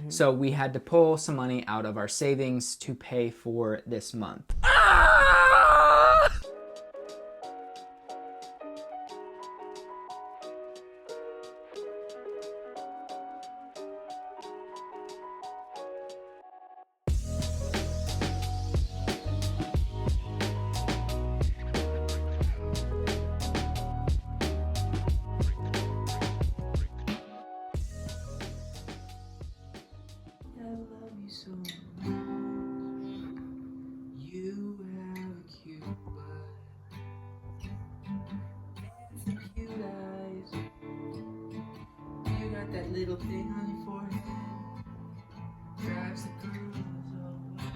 So we had to pull some money out of our savings to pay for this month. That little thing on your forehead drives the girls away.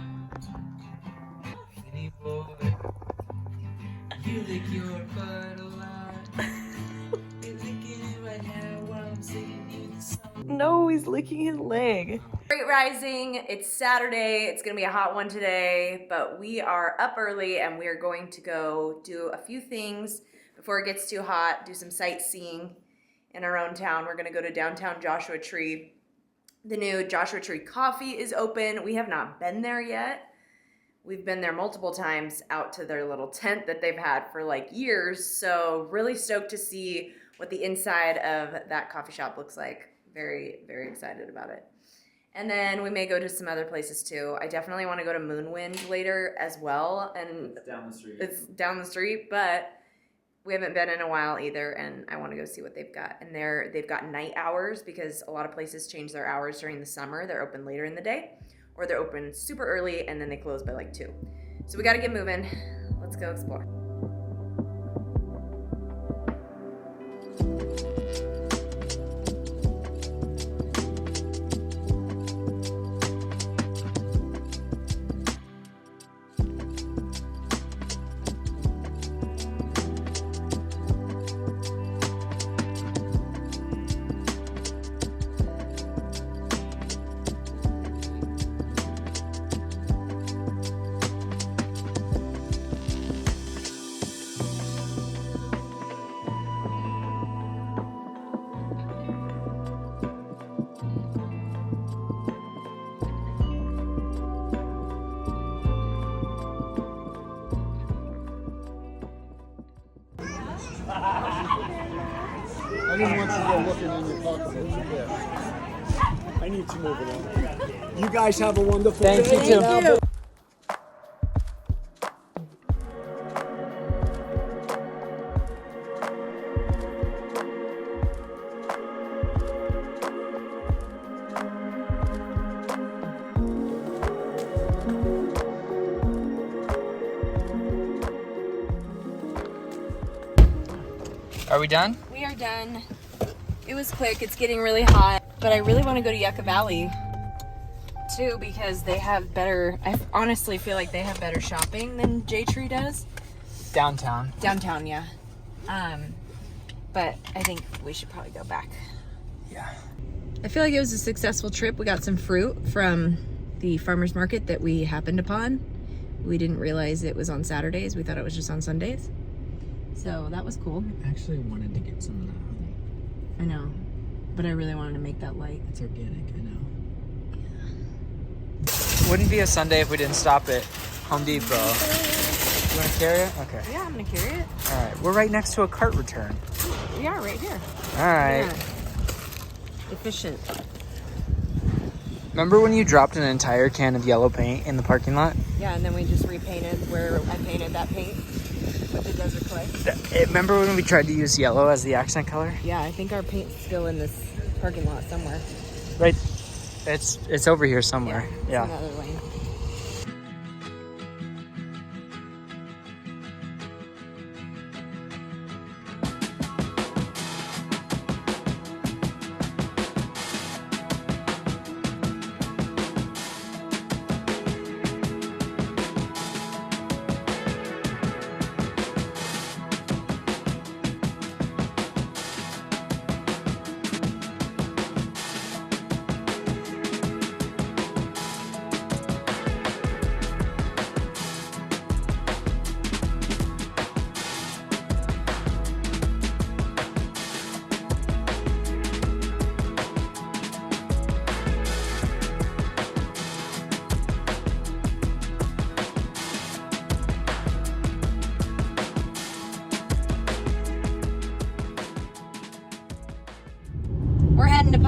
City boy, you lick your butt a lot. You're licking it right now while I'm singing you the song. No, he's licking his leg. Great rising. It's Saturday. It's gonna be a hot one today, but we are up early and we are going to go do a few things before it gets too hot, do some sightseeing in our own town. We're gonna go to downtown Joshua Tree. The new Joshua Tree Coffee is open. We have not been there yet. We've been there multiple times out to their little tent that they've had for like years. So really stoked to see what the inside of that coffee shop looks like. Very, very excited about it. And then we may go to some other places too. I definitely want to go to Moonwind later as well. And It's down the street. It's down the street, but we haven't been in a while either, and I want to go see what they've got. And they've got night hours because a lot of places change their hours during the summer. They're open later in the day, or they're open super early and then they close by like 2. So we got to get moving. Let's go explore. I didn't want you to go looking in your pocketbooks again. I need to move it on. You guys have a wonderful day. Thank you too. Are we done? We are done. It was quick. It's getting really hot, but I really want to go to Yucca Valley too because they have better. I honestly feel like they have better shopping than J Tree does. Downtown. Downtown, yeah. But I think we should probably go back. Yeah. I feel like it was a successful trip. We got some fruit from the farmer's market that we happened upon. We didn't realize it was on Saturdays. We thought it was just on Sundays. So that was cool. I actually wanted to get some of that honey. I know, but I really wanted to make that light. It's organic, I know. Wouldn't be a Sunday if we didn't stop at Home Depot. You want to carry it? Okay. Yeah, I'm gonna carry it. All right. We're right next to a cart return. We are right here. All right. Yeah. Efficient. Remember when you dropped an entire can of yellow paint in the parking lot? Yeah, and then we just repainted where I painted that paint with the desert clay. Remember when we tried to use yellow as the accent color? Yeah, I think our paint's still in this parking lot somewhere. Right. It's over here somewhere. It's Yeah. another lane.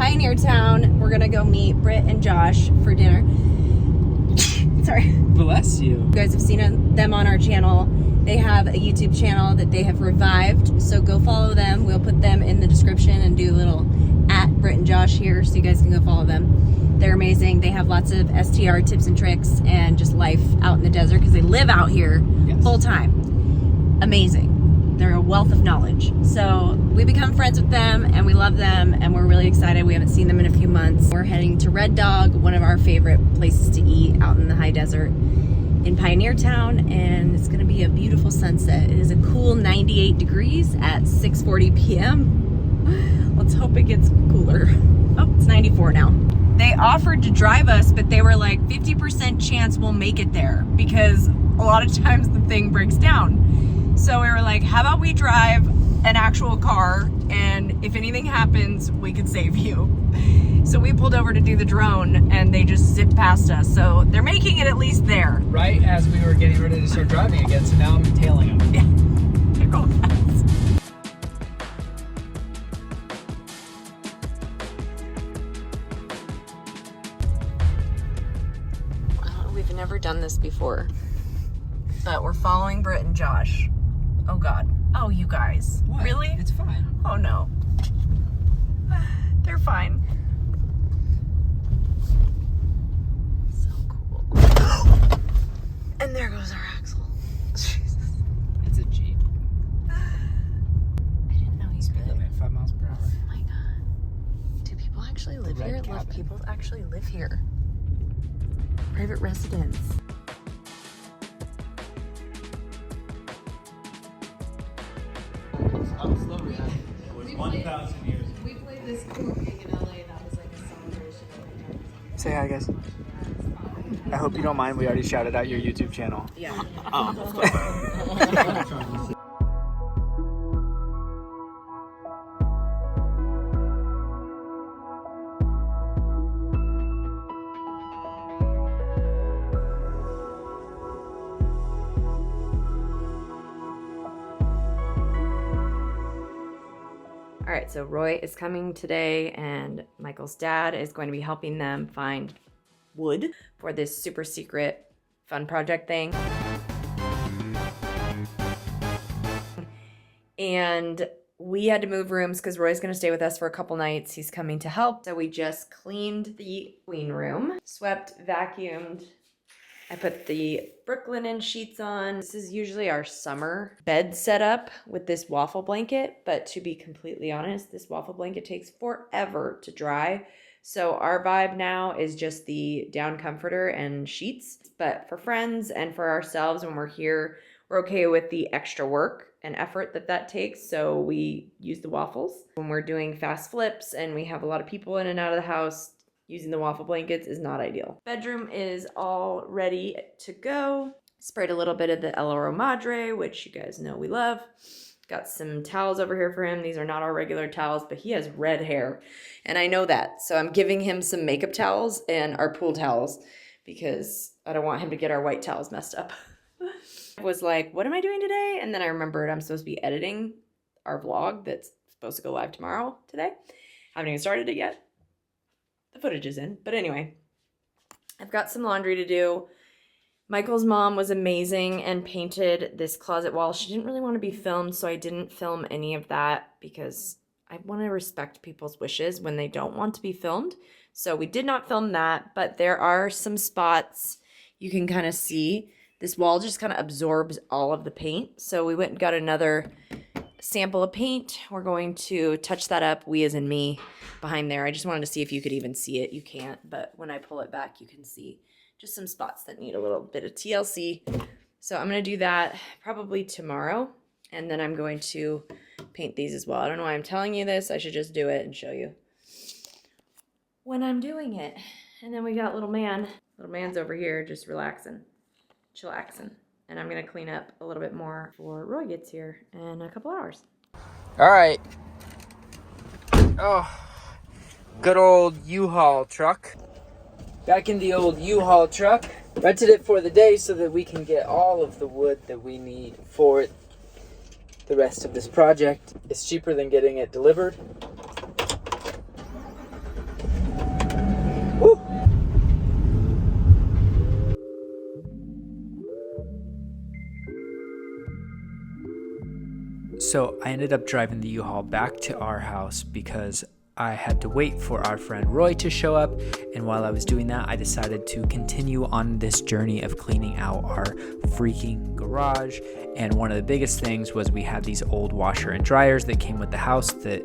Pioneertown. We're gonna go meet Britt and Josh for dinner. Sorry. Bless you. You guys have seen them on our channel. They have a YouTube channel that they have revived, so go follow them. We'll put them in the description and do a little @Britt and Josh here so you guys can go follow them. They're amazing. They have lots of STR tips and tricks and just life out in the desert because they live out here full time. Amazing. They're a wealth of knowledge. So we become friends with them and we love them and we're really excited. We haven't seen them in a few months. We're heading to Red Dog, one of our favorite places to eat out in the high desert in Pioneertown, and it's gonna be a beautiful sunset. It is a cool 98 degrees at 6:40 p.m. Let's hope it gets cooler. Oh, it's 94 now. They offered to drive us, but they were like 50% chance we'll make it there because a lot of times the thing breaks down. So we were like, how about we drive an actual car and if anything happens, we could save you. So we pulled over to do the drone and they just zipped past us. So they're making it at least there. Right as we were getting ready to start driving again, so now I'm tailing them. Yeah, they're going fast. Well, we've never done this before, but we're following Britt and Josh. Oh God. Oh, you guys. What? Really? It's fine. Oh no. They're fine. So cool. And there goes our axle. Jesus. It's a Jeep. I didn't know he's big. Limit 5 miles per hour. Oh my God. Do people actually live red here? Love cabin. people actually live here. Private residence. It was 1,000 years ago. We played this cool gig in LA that was like a celebration of the Say hi, guys. I hope you don't mind. We already shouted out your YouTube channel. Yeah. All right, so Roy is coming today and Michael's dad is going to be helping them find wood for this super secret fun project thing. And we had to move rooms because Roy's going to stay with us for a couple nights. He's coming to help. So we just cleaned the queen room, swept, vacuumed. I put the Brooklinen sheets on. This is usually our summer bed setup with this waffle blanket, but to be completely honest, this waffle blanket takes forever to dry. So our vibe now is just the down comforter and sheets. But for friends and for ourselves when we're here, we're okay with the extra work and effort that takes. So we use the waffles. When we're doing fast flips and we have a lot of people in and out of the house, using the waffle blankets is not ideal. Bedroom is all ready to go. Sprayed a little bit of the El Oro Madre, which you guys know we love. Got some towels over here for him. These are not our regular towels, but he has red hair. And I know that. So I'm giving him some makeup towels and our pool towels because I don't want him to get our white towels messed up. I was like, what am I doing today? And then I remembered I'm supposed to be editing our vlog that's supposed to go live tomorrow today. Haven't even started it yet. The footage is in. But anyway, I've got some laundry to do. Michael's mom was amazing and painted this closet wall. She didn't really want to be filmed, so I didn't film any of that because I want to respect people's wishes when they don't want to be filmed. So we did not film that, but there are some spots you can kind of see. This wall just kind of absorbs all of the paint. So we went and got another sample of paint. We're going to touch that up, we as in me, behind there. I just wanted to see if you could even see it. You can't, but when I pull it back, you can see just some spots that need a little bit of TLC. So I'm going to do that probably tomorrow, and then I'm going to paint these as well. I don't know why I'm telling you this. I should just do it and show you when I'm doing it. And then we got little man. Little man's over here just relaxing, chillaxing. And I'm going to clean up a little bit more before Roy gets here in a couple hours. All right. Oh, good old U-Haul truck. Back in the old U-Haul truck. Rented it for the day so that we can get all of the wood that we need for the rest of this project. It's cheaper than getting it delivered. So I ended up driving the U-Haul back to our house because I had to wait for our friend Roy to show up, and while I was doing that, I decided to continue on this journey of cleaning out our freaking garage. And one of the biggest things was we had these old washer and dryers that came with the house that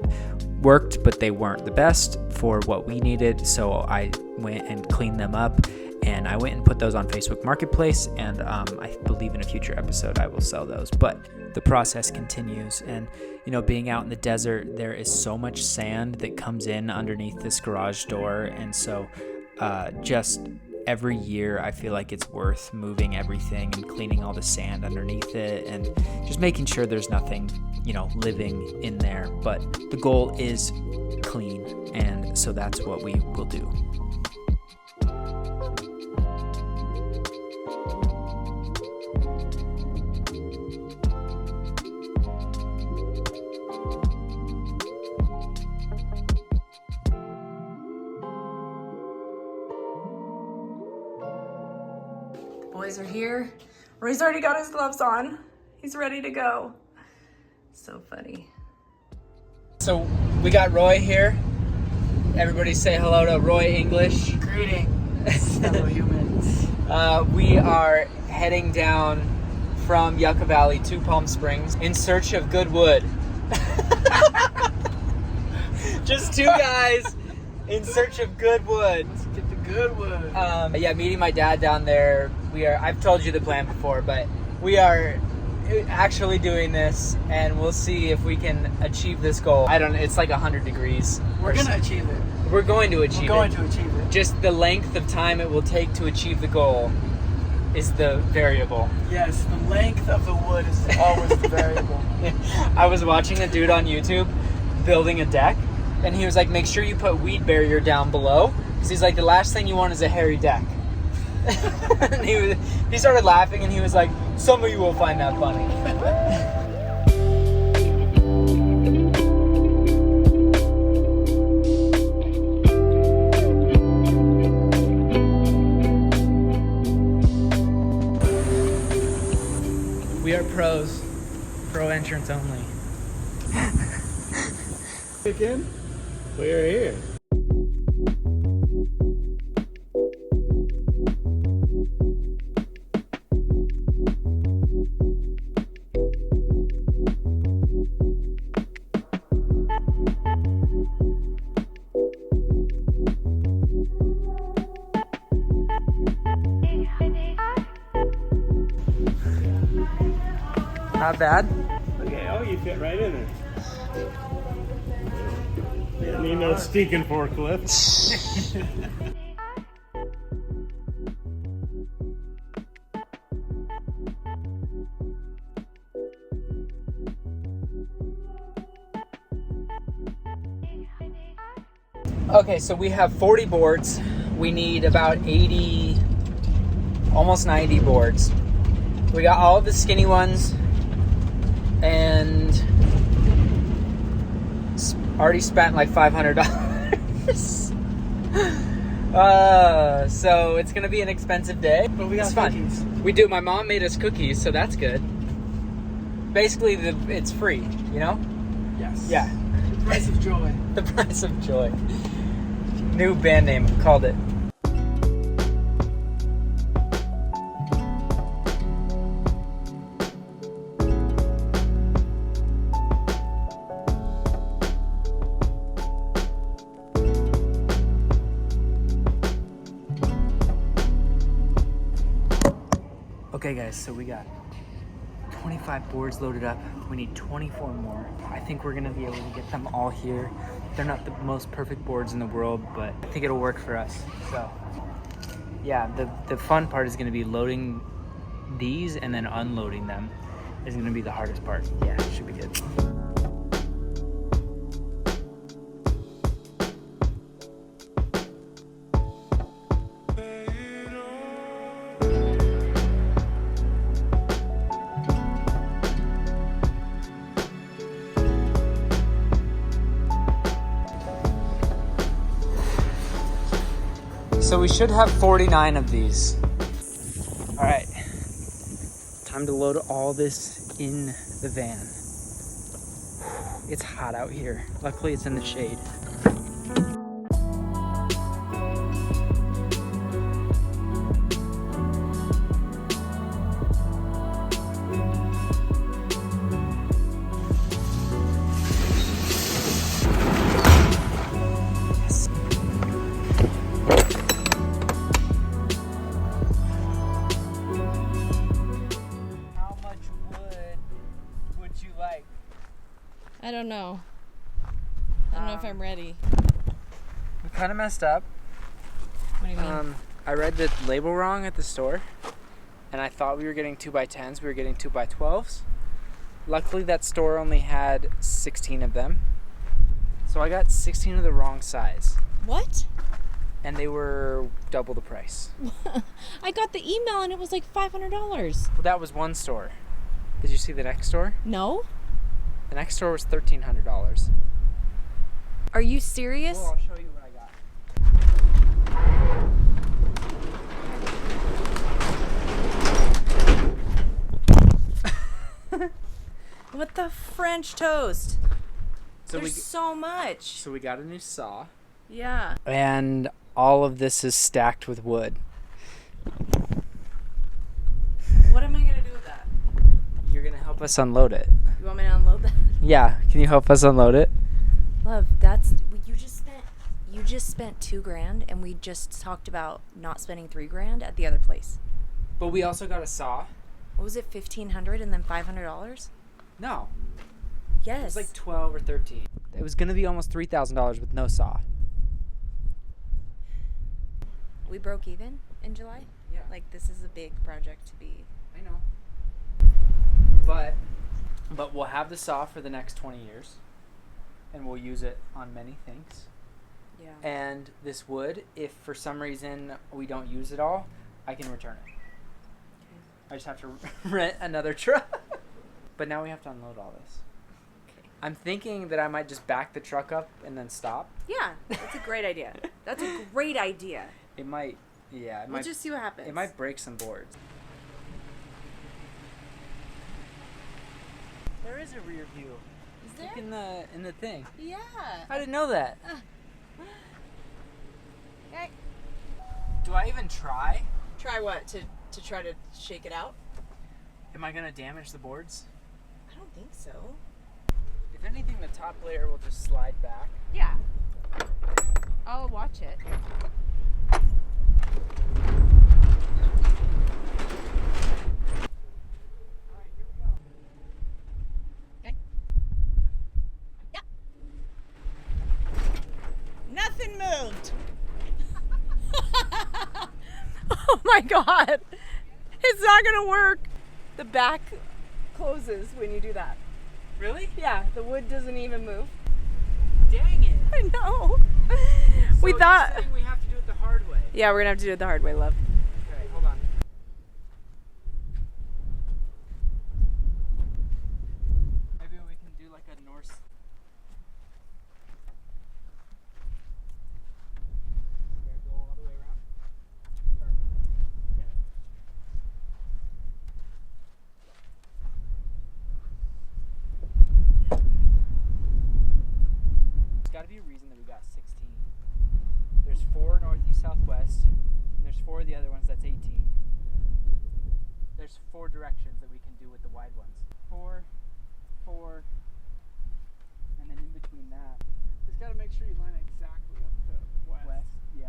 worked, but they weren't the best for what we needed, so I went and cleaned them up, and I went and put those on Facebook Marketplace, and I believe in a future episode I will sell those. But the process continues, and you know, being out in the desert, there is so much sand that comes in underneath this garage door, and so just every year I feel like it's worth moving everything and cleaning all the sand underneath it and just making sure there's nothing, you know, living in there. But the goal is clean, and so that's what we will do. Boys are here. Roy's already got his gloves on. He's ready to go. So funny. So we got Roy here. Everybody say hello to Roy English. Greetings, fellow humans. We are heading down from Yucca Valley to Palm Springs in search of good wood. Just two guys in search of good wood. Let's get the good wood. Yeah, meeting my dad down there. I've told you the plan before, but we are actually doing this, and we'll see if we can achieve this goal. It's like 100 degrees. We're gonna achieve it. We're going to achieve it. We're going to achieve it. Just the length of time it will take to achieve the goal is the variable. Yes, the length of the wood is always the variable. I was watching a dude on YouTube building a deck, and he was like, make sure you put weed barrier down below, because he's like, the last thing you want is a hairy deck. And he started laughing, and he was like, some of you will find that funny. We are pros. Pro entrance only. Again? We're here. Not bad. Okay, oh, you fit right in there. Didn't need no stinking forklift. Okay, so we have 40 boards. We need about 80, almost 90 boards. We got all of the skinny ones, and already spent like $500. So it's gonna be an expensive day, But we got it's fun. cookies. We do. My mom made us cookies, so that's good. Basically, it's free, you know? Yes. Yeah. The price of joy. The price of joy. New band name, called it. Okay guys, so we got 25 boards loaded up. We need 24 more. I think we're gonna be able to get them all here. They're not the most perfect boards in the world, but I think it'll work for us. So yeah, the fun part is gonna be loading these and then unloading them is gonna be the hardest part. Yeah, it should be good. So we should have 49 of these. All right, time to load all this in the van. It's hot out here. Luckily, it's in the shade. How much wood would you like? I don't know. I don't know if I'm ready. We kind of messed up. What do you mean? I read the label wrong at the store, and I thought we were getting 2x10s. We were getting 2x12s. Luckily, that store only had 16 of them, so I got 16 of the wrong size, What? and they were double the price. I got the email and it was like $500. Well, that was one store. Did you see the next store? No? The next store was $1,300. Are you serious? Well, I'll show you what I got. What the French toast? So There's so much. So we got a new saw, Yeah. and all of this is stacked with wood. What am I gonna do with that? You're gonna help us unload it. You want me to unload that? Yeah, can you help us unload it? Love, you just spent $2,000 and we just talked about not spending $3,000 at the other place. But we also got a saw. What was it, $1,500 and then $500? No, Yes. it was like 12 or 13. It was gonna be almost $3,000 with no saw. We broke even in July? Yeah. Like, this is a big project to be. I know. But we'll have the saw for the next 20 years, and we'll use it on many things. Yeah. And this wood, if for some reason we don't use it all, I can return it. I just have to rent another truck. But now we have to unload all this. Okay. I'm thinking that I might just back the truck up and then stop. Yeah, that's a great idea. That's a great idea. It might, yeah, it We'll might. just see what happens. It might break some boards. There is a rear view. Is there? Look in the thing. Yeah. I didn't know that. Okay. Do I even try? Try what? To try to shake it out? Am I gonna damage the boards? I don't think so. If anything, the top layer will just slide back. Yeah. I'll watch it. Okay. Yeah. Nothing moved. Oh my God. It's not gonna work. The back closes when you do that. Really? Yeah, the wood doesn't even move. Dang it. I know. We So thought. you're saying we have to do it the hard way. Yeah, we're gonna have to do it the hard way, love. Okay, hold on. Maybe we can do like a Norse. There, go all the way around. Perfect. Okay. There's got to be a reason that we got 16. There's 4 northeast, southwest, and there's 4 of the other ones that's 18. There's 4 directions that we can do with the wide ones. 4, 4, and then in between that, Just gotta make sure you line it exactly up to west. west, yeah.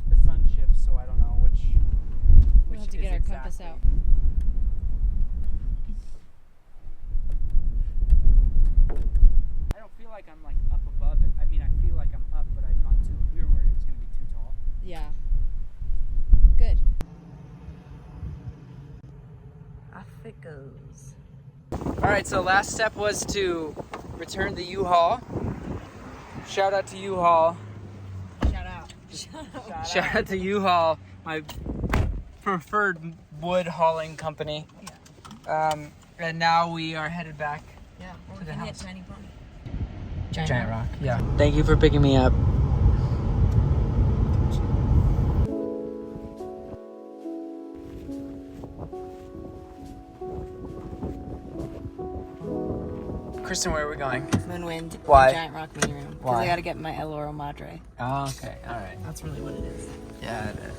The sun shifts, so I don't know which We'll have to is get our compass exactly. out. I don't feel like I'm like up above it. I mean, I feel like I'm up, but I'm not too. We were worried it was gonna be too tall. Yeah. Good. Off it goes. All right, so last step was to return the U-Haul. Shout out to U-Haul. Shout out. Shout out to U-Haul, my preferred wood hauling company. And now we are headed back. Yeah. Or To we the can hit house. Tiny Pony. Giant Rock. Yeah. Thank you for picking me up. Kristen, where are we going? Moonwind. Why? Giant rock meeting room. Because Why? I got to get my El Oro Madre. Oh, okay. All right. That's really what it is. Yeah, it is.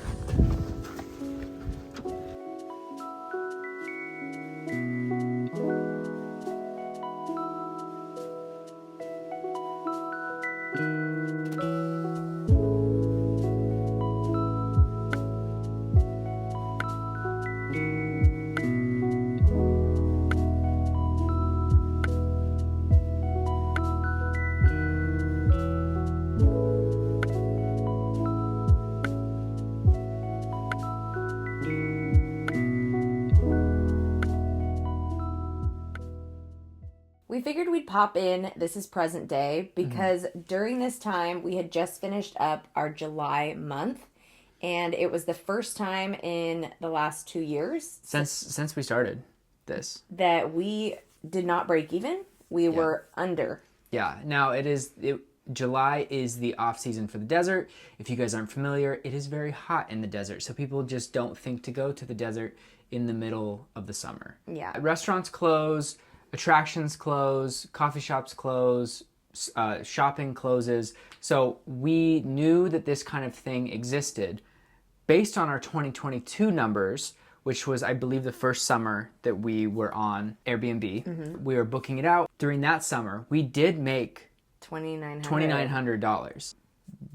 We figured we'd pop in. This is present day because during this time we had just finished up our July month, and it was the first time in the last 2 years Since we started this. that we did not break even. We were under. Yeah. Now July is the off season for the desert. If you guys aren't familiar, it is very hot in the desert. So people just don't think to go to the desert in the middle of the summer. Yeah. Restaurants close, attractions close, coffee shops close, shopping closes. So we knew that this kind of thing existed based on our 2022 numbers, which was, I believe, the first summer that we were on Airbnb. We were booking it out. During that summer, we did make $2,900.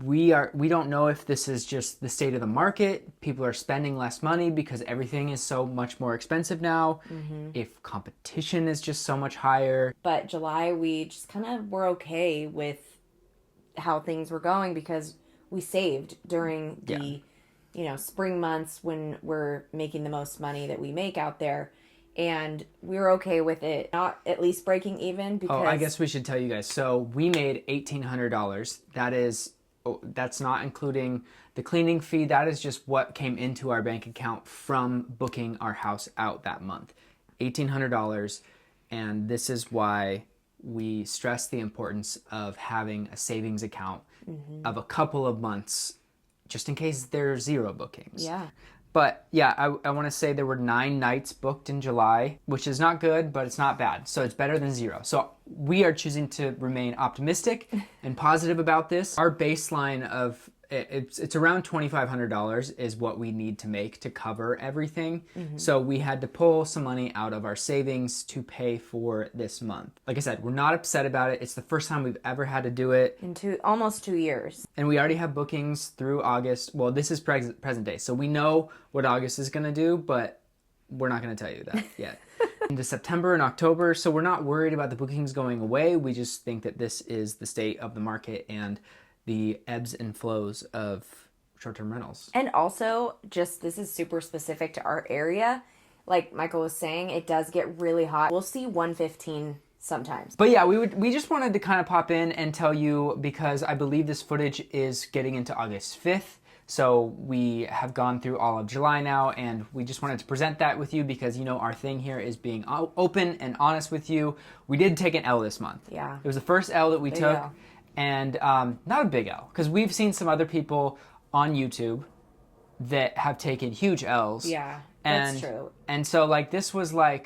We don't know if this is just the state of the market. People are spending less money because everything is so much more expensive now. If competition is just so much higher. But July, we just kind of were okay with how things were going because we saved during the, spring months when we're making the most money that we make out there. And we were okay with it not at least breaking even because... Oh, I guess we should tell you guys. So we made $1,800. That's not including the cleaning fee. That is just what came into our bank account from booking our house out that month. $1,800. And this is why we stress the importance of having a savings account of a couple of months just in case there are zero bookings. Yeah. But yeah, I want to say there were 9 nights booked in July, which is not good, but it's not bad. So it's better than 0. So we are choosing to remain optimistic and positive about this. Our baseline of it's around $2,500 is what we need to make to cover everything. So we had to pull some money out of our savings to pay for this month. Like I said, we're not upset about it. It's the first time we've ever had to do it. In almost 2 years. And we already have bookings through August. Well, this is present day. So we know what August is going to do, but we're not going to tell you that yet. Into September and October. So we're not worried about the bookings going away. We just think that this is the state of the market and the ebbs and flows of short-term rentals. And also, just this is super specific to our area. Like Michael was saying, it does get really hot. We'll see 115 sometimes. But yeah, we just wanted to kind of pop in and tell you because I believe this footage is getting into August 5th. So we have gone through all of July now, and we just wanted to present that with you because, our thing here is being open and honest with you. We did take an L this month. Yeah. It was the first L that we Big took. L. And not a big L, because we've seen some other people on YouTube that have taken huge L's. Yeah, and, that's true. And so, this was what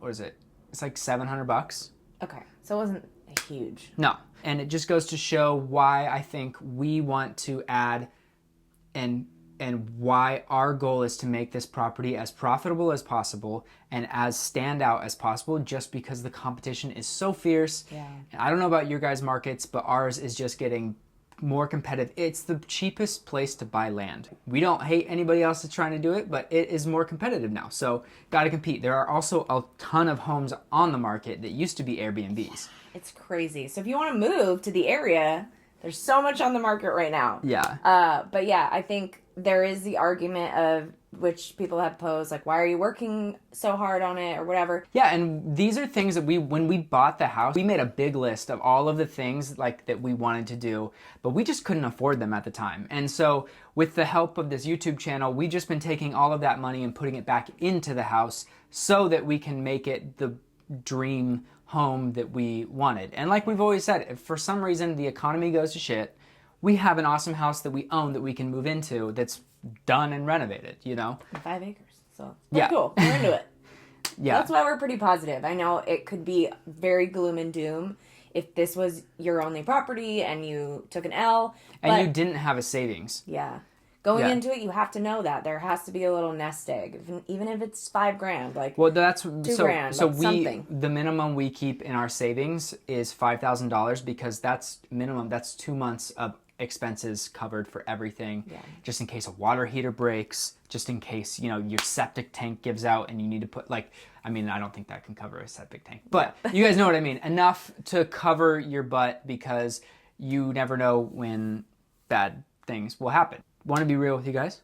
is it? It's like $700. Okay, so it wasn't huge. No, and it just goes to show why I think we want to add and why our goal is to make this property as profitable as possible and as standout as possible just because the competition is so fierce. Yeah. And I don't know about your guys' markets, but ours is just getting more competitive. It's the cheapest place to buy land. We don't hate anybody else that's trying to do it, but it is more competitive now. So got to compete. There are also a ton of homes on the market that used to be Airbnbs. It's crazy. So if you want to move to the area, there's so much on the market right now. Yeah. But yeah, I think there is the argument of which people have posed, like, why are you working so hard on it or whatever? Yeah, and these are things that when we bought the house, we made a big list of all of the things that we wanted to do, but we just couldn't afford them at the time. And so with the help of this YouTube channel, we've just been taking all of that money and putting it back into the house so that we can make it the dream home that we wanted. And like we've always said, if for some reason the economy goes to shit, we have an awesome house that we own that we can move into that's done and renovated, 5 acres. So yeah. cool. We're into it. Yeah. That's why we're pretty positive. I know it could be very gloom and doom if this was your only property and you took an L. And you didn't have a savings. Yeah. Going Yeah. into it, you have to know that there has to be a little nest egg, even if it's $5,000. Like, Well, that's $2,000. So like we something. the minimum we keep in our savings is $5,000 because that's minimum. That's 2 months of expenses covered for everything. Yeah. Just in case a water heater breaks, just in case your septic tank gives out and you need to put I don't think that can cover a septic tank, but you guys know what I mean. Enough to cover your butt because you never know when bad things will happen. Want to be real with you guys,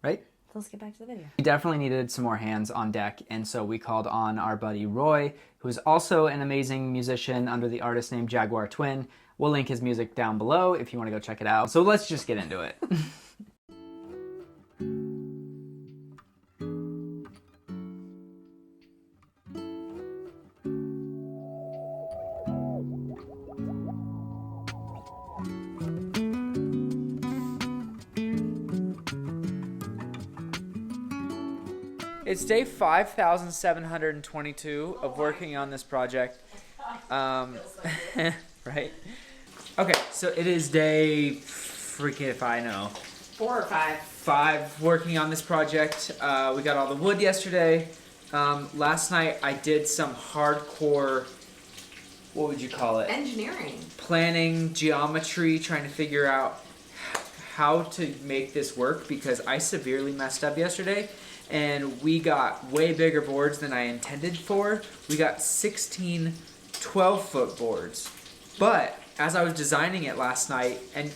right? Let's get back to the video. We definitely needed some more hands on deck, and so we called on our buddy Roy, who is also an amazing musician under the artist name Jagwar Twin. We'll link his music down below if you want to go check it out. So let's just get into it. It's day 5,722 of working on this project. Right? Okay, so it is day freaking if I know. 4 or 5. 5 working on this project. We got all the wood yesterday. Last night I did some hardcore, what would you call it? Engineering. Planning, geometry, trying to figure out how to make this work because I severely messed up yesterday. And we got way bigger boards than I intended for. We got 16 12-foot boards. But as I was designing it last night, and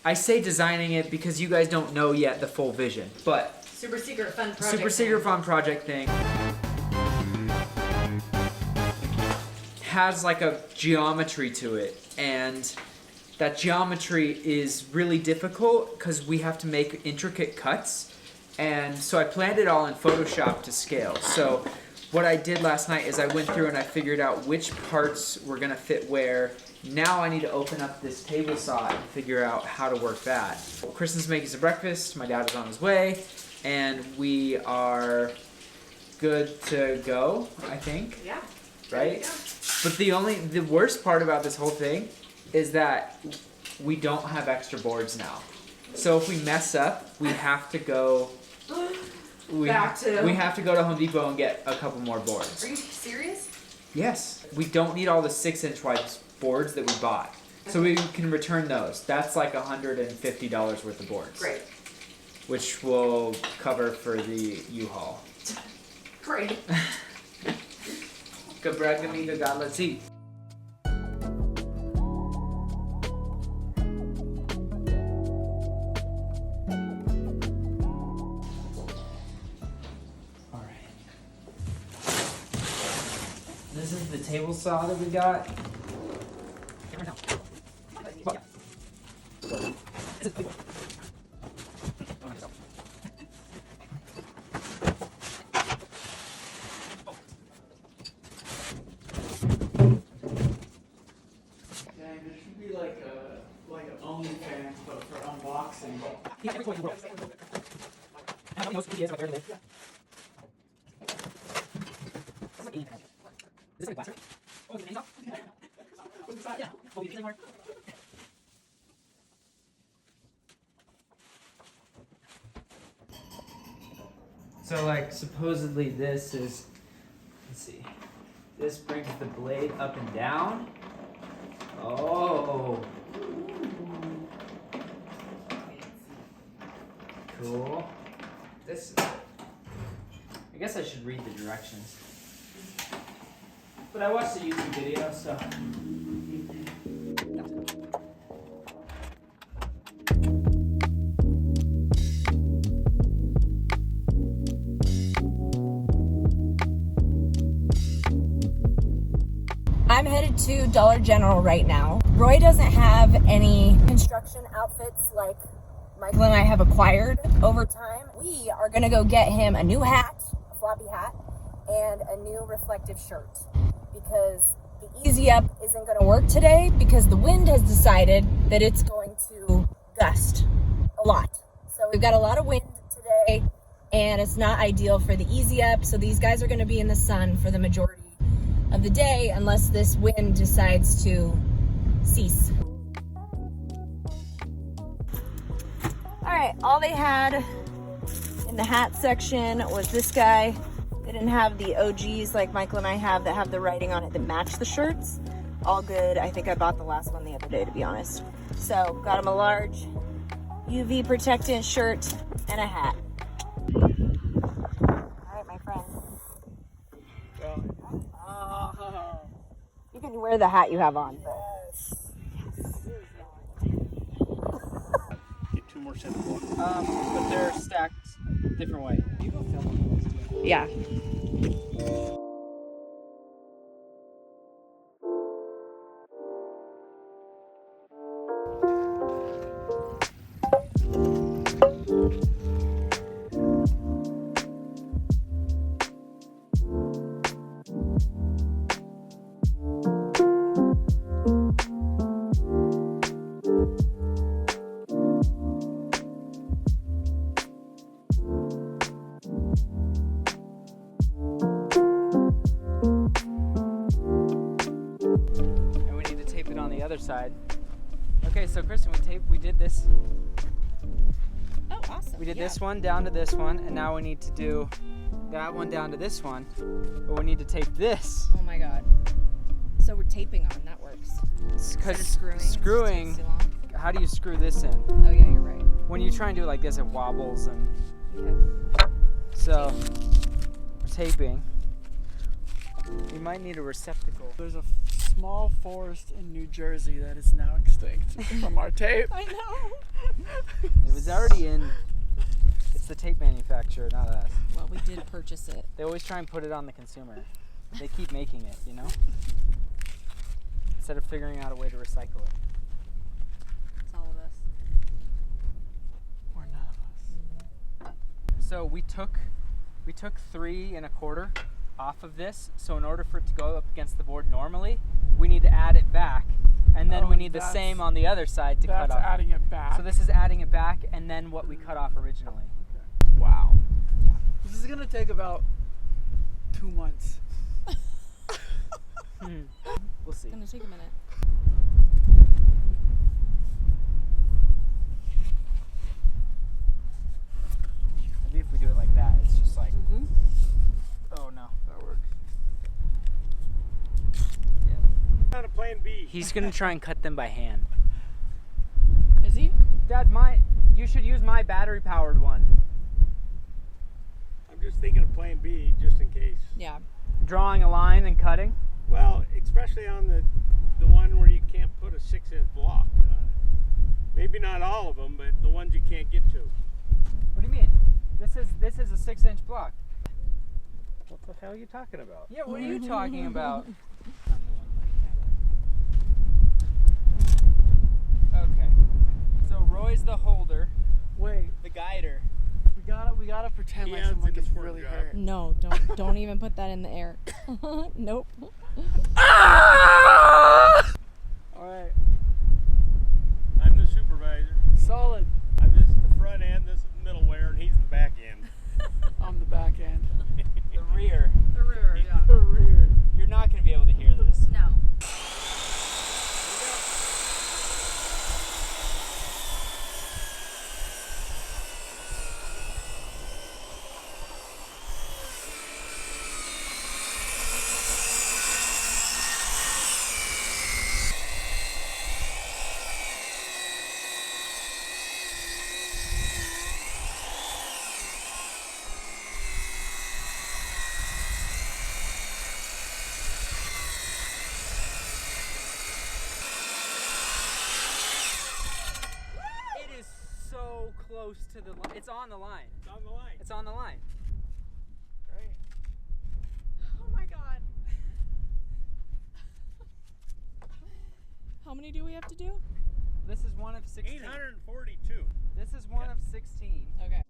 I say designing it because you guys don't know yet the full vision, but Super secret fun project. super secret fun project thing has like a geometry to it, and that geometry is really difficult because we have to make intricate cuts. And so I planned it all in Photoshop to scale. So what I did last night is I went through and I figured out which parts were gonna fit where. Now I need to open up this table saw and figure out how to work that. Kristen's making some breakfast, my dad is on his way, and we are good to go, I think. Yeah. Right? But the worst part about this whole thing is that we don't have extra boards now. So if we mess up, we have to go we have to go to Home Depot and get a couple more boards. Are you serious? Yes. We don't need all the 6-inch wide boards that we bought. So we can return those. That's like $150 worth of boards. Great. Which will cover for the U-Haul. Great. Good bread, good meat, good God, let's eat. This is the table saw that we got. There should be like an OnlyFans, but for unboxing. So like supposedly this is, let's see, this brings the blade up and down. Oh. Cool. This, I guess I should read the directions. But I watched the YouTube video, so. I'm headed to Dollar General right now. Roy doesn't have any construction outfits like Michael and I have acquired over time. We are gonna go get him a new hat, a floppy hat, and a new reflective shirt because the Easy Up isn't gonna work today because the wind has decided that it's going to gust a lot. So we've got a lot of wind today. and it's not ideal for the easy up. So these guys are going to be in the sun for the majority of the day unless this wind decides to cease. All right, all they had in the hat section was this guy. They didn't have the OGs like Michael and I have that have the writing on it that match the shirts. All good. I think I bought the last one the other day, to be honest. So got him a large UV protectant shirt and a hat. All right, my friend. You can wear the hat you have on. But... Get 2 more sets. But they're stacked different way. You go film them. Yeah. And we need to tape it on the other side. Okay, so Kristen, we did this. Oh, awesome. We did this one down to this one, and now we need to do that one down to this one. But we need to tape this. Oh my God. So we're taping on, that works. Because Instead of screwing, it takes too long. how do you screw this in? Oh yeah, you're right. When you try and do it like this, it wobbles, and Okay. so we're taping. We might need a receptacle. There's a small forest in New Jersey that is now extinct from our tape. I know. It was already in. It's the tape manufacturer, not us. Well, we did purchase it. They always try and put it on the consumer. They keep making it, you know? Instead of figuring out a way to recycle it. It's all of us. Or none of us. So we took 3 1/4 off of this. So in order for it to go up against the board normally, we need to add it back. And then we need the same on the other side to cut off. That's adding it back. So this is adding it back and then what we cut off originally. Wow. Yeah. This is gonna take about 2 months. We'll see. It's gonna take a minute. Maybe if we do it like that, it's just like, oh no. That works. Not a plan B. He's gonna try and cut them by hand. Is he? Dad, you should use my battery powered one. I'm just thinking of plan B just in case. Yeah. Drawing a line and cutting. Well, especially on the one where you can't put a 6-inch block. Maybe not all of them, but the ones you can't get to. What do you mean? This is a 6-inch block. What the hell are you talking about? Yeah, what are you talking about? Okay. So Roy's the holder, Wait, the guider. we gotta pretend He like adds someone in the gets squirt really jar. hurt. No, don't even put that in the air. Nope. Alright, I'm the supervisor. solid. This is the front end, this is the middleware, and he's the back end. I'm the back end. The rear. The river, yeah. The rear. You're not gonna be able to hear this. No. It is so close to the line. It's on the line. It's on the line. It's on the line. Right. Oh my God. How many do we have to do? This is one of 16. 842. This is one of 16. Okay.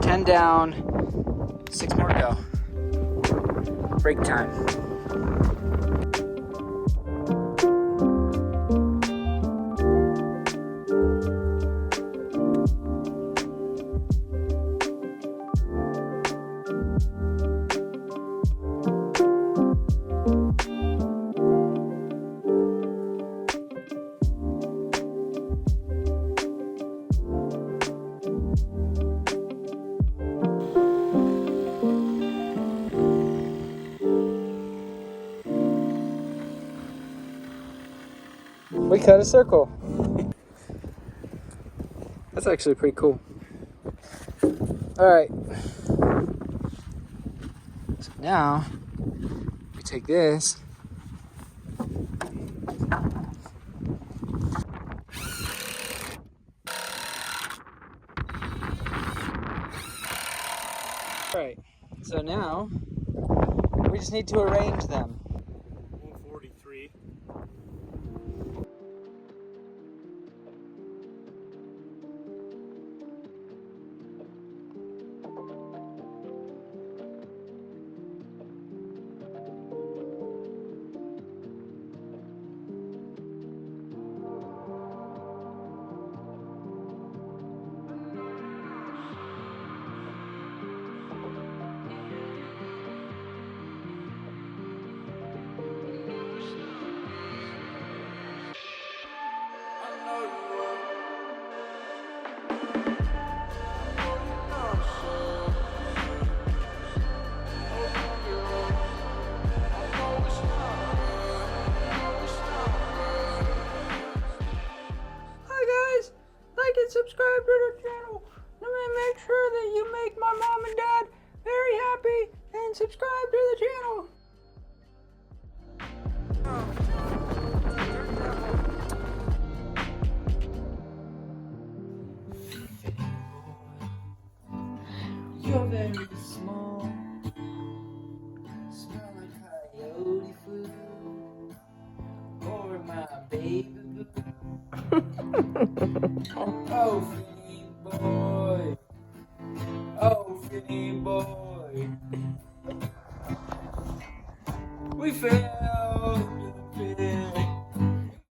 Ten down, 6 more to go. Break time. We cut a circle. That's actually pretty cool. All right. So now we take this. All right. So now we just need to arrange them. 143. Subscribe to the channel. Let me make sure that you make my mom and dad very happy and subscribe to the channel. You're very small, smell like coyote food, or my baby boo. Oh, Finny boy. Oh, Finny boy. We fell to the pit.